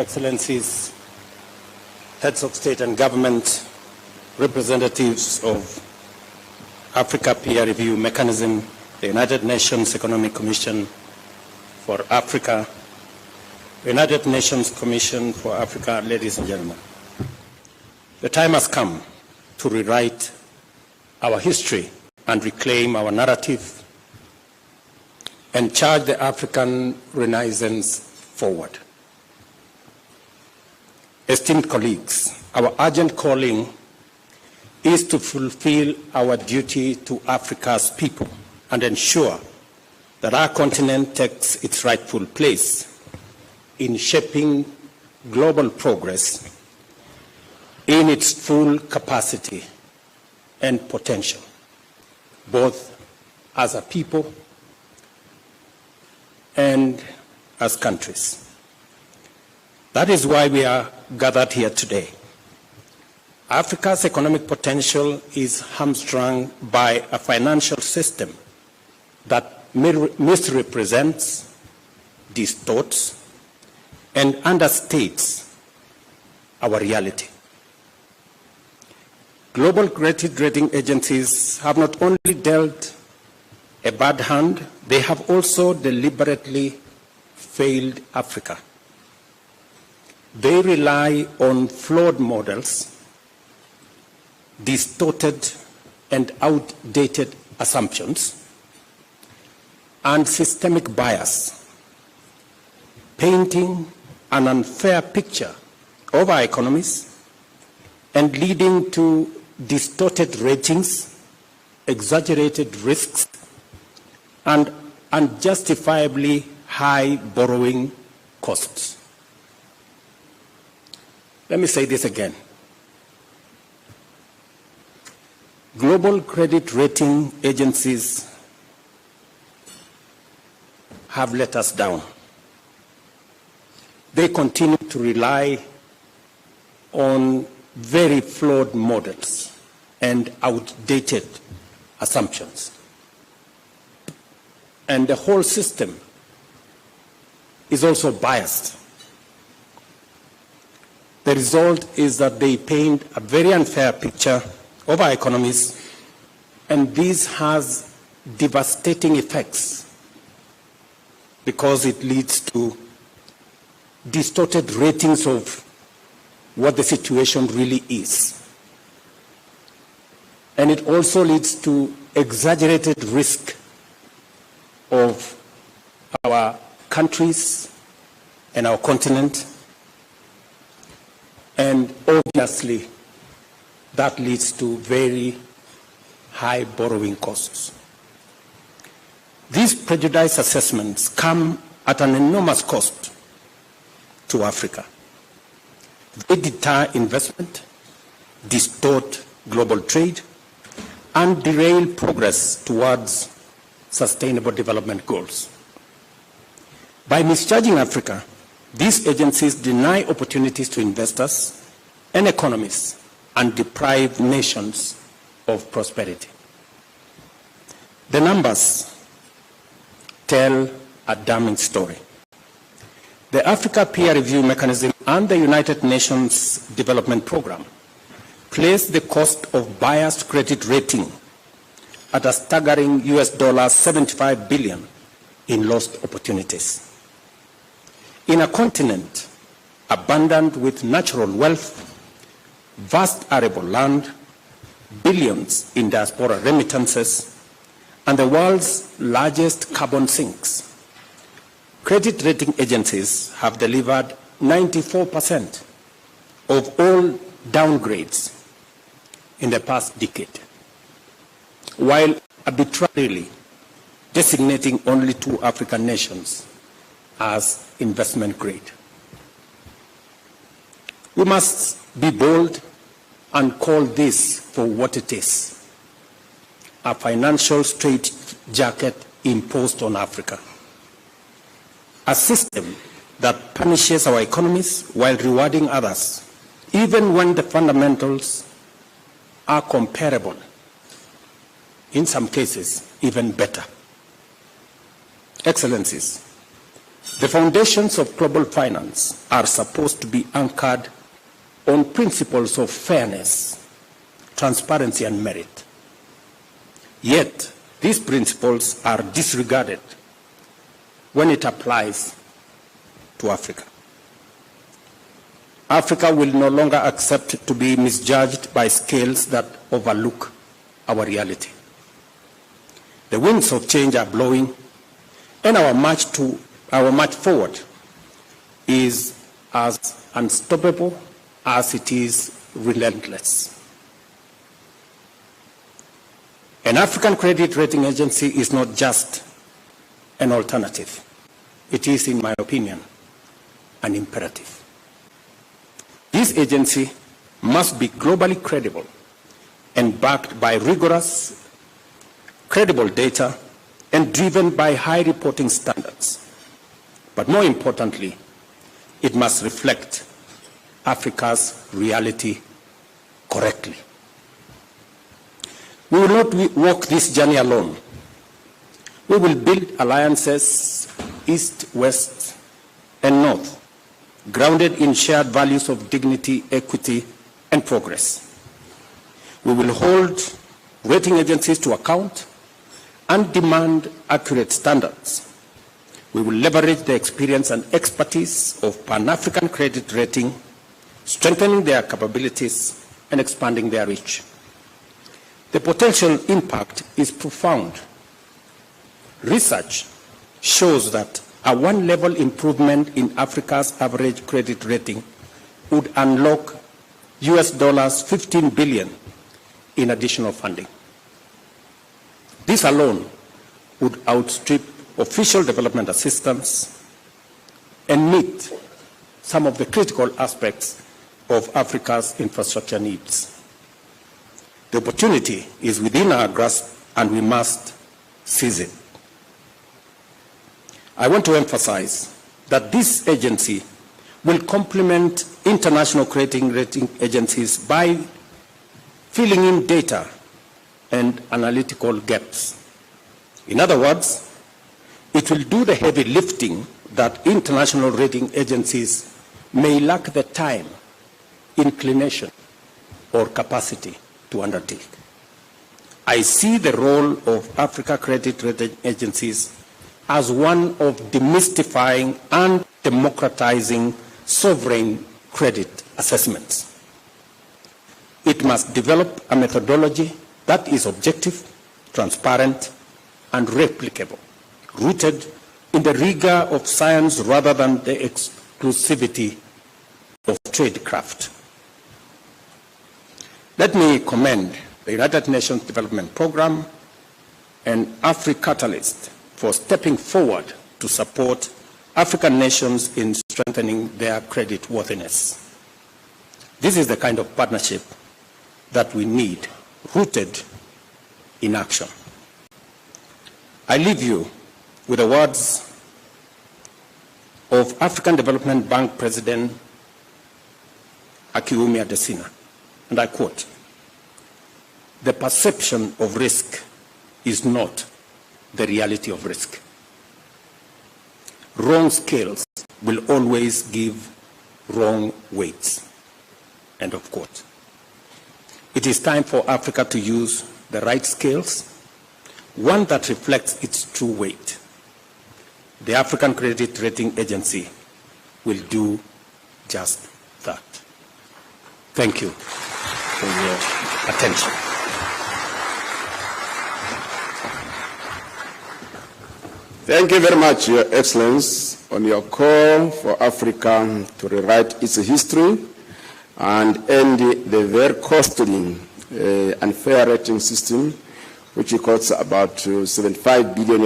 Excellencies, heads of state and government, representatives of Africa Peer Review Mechanism, the United Nations Economic Commission for Africa, United Nations Commission for Africa, ladies and gentlemen. The time has come to rewrite our history and reclaim our narrative and charge the African Renaissance forward. Esteemed colleagues, our urgent calling is to fulfill our duty to Africa's people and ensure that our continent takes its rightful place in shaping global progress in its full capacity and potential, both as a people and as countries. That is why we are gathered here today. Africa's economic potential is hamstrung by a financial system that misrepresents, distorts, and understates our reality. Global credit rating agencies have not only dealt a bad hand, they have also deliberately failed Africa. They rely on flawed models, distorted and outdated assumptions, and systemic bias, painting an unfair picture of our economies and leading to distorted ratings, exaggerated risks, and unjustifiably high borrowing costs. Let me say this again. Global credit rating agencies have let us down. They continue to rely on very flawed models and outdated assumptions. And the whole system is also biased. The result is that they paint a very unfair picture of our economies, and this has devastating effects because it leads to distorted ratings of what the situation really is. And it also leads to exaggerated risk of our countries and our continent. And obviously, that leads to very high borrowing costs. These prejudice assessments come at an enormous cost to Africa. They deter investment, distort global trade, and derail progress towards sustainable development goals. By misjudging Africa, these agencies deny opportunities to investors and economies and deprive nations of prosperity. The numbers tell a damning story. The Africa Peer Review Mechanism and the United Nations Development Programme place the cost of biased credit rating at a staggering $75 billion in lost opportunities. In a continent abundant with natural wealth, vast arable land, billions in diaspora remittances, and the world's largest carbon sinks, credit rating agencies have delivered 94% of all downgrades in the past decade, while arbitrarily designating only 2 African nations as investment grade. We must be bold and call this for what it is: a financial straitjacket imposed on Africa. A system that punishes our economies while rewarding others, even when the fundamentals are comparable, in some cases even better. Excellencies, The foundations of global finance are supposed to be anchored on principles of fairness, transparency, and merit. Yet, these principles are disregarded when it applies to Africa. Africa will no longer accept to be misjudged by scales that overlook our reality. The winds of change are blowing, and our march forward is as unstoppable as it is relentless. An African credit rating agency is not just an alternative. It is, in my opinion, an imperative. This agency must be globally credible and backed by rigorous, credible data and driven by high reporting standards. But more importantly, it must reflect Africa's reality correctly. We will not walk this journey alone. We will build alliances east, west, and north, grounded in shared values of dignity, equity, and progress. We will hold rating agencies to account and demand accurate standards. We will leverage the experience and expertise of Pan-African credit rating, strengthening their capabilities and expanding their reach. The potential impact is profound. Research shows that a one-level improvement in Africa's average credit rating would unlock US $15 billion in additional funding. This alone would outstrip official development assistance and meet some of the critical aspects of Africa's infrastructure needs. The opportunity is within our grasp, and we must seize it. I want to emphasize that this agency will complement international credit rating agencies by filling in data and analytical gaps. In other words, it will do the heavy lifting that international rating agencies may lack the time, inclination, or capacity to undertake. I see the role of Africa credit rating agencies as one of demystifying and democratizing sovereign credit assessments. It must develop a methodology that is objective, transparent, and replicable, rooted in the rigor of science rather than the exclusivity of tradecraft. Let me commend the United Nations Development Programme and AfriCatalyst for stepping forward to support African nations in strengthening their credit worthiness. This is the kind of partnership that we need, rooted in action. I leave you with the words of African Development Bank President Akiwumi Adesina, and I quote, "The perception of risk is not the reality of risk. Wrong scales will always give wrong weights." End of quote. It is time for Africa to use the right scales, one that reflects its true weight. The African Credit Rating Agency will do just that. Thank you for your attention. Thank you very much, Your Excellency, on your call for Africa to rewrite its history and end the very costly unfair rating system, which costs about $75 billion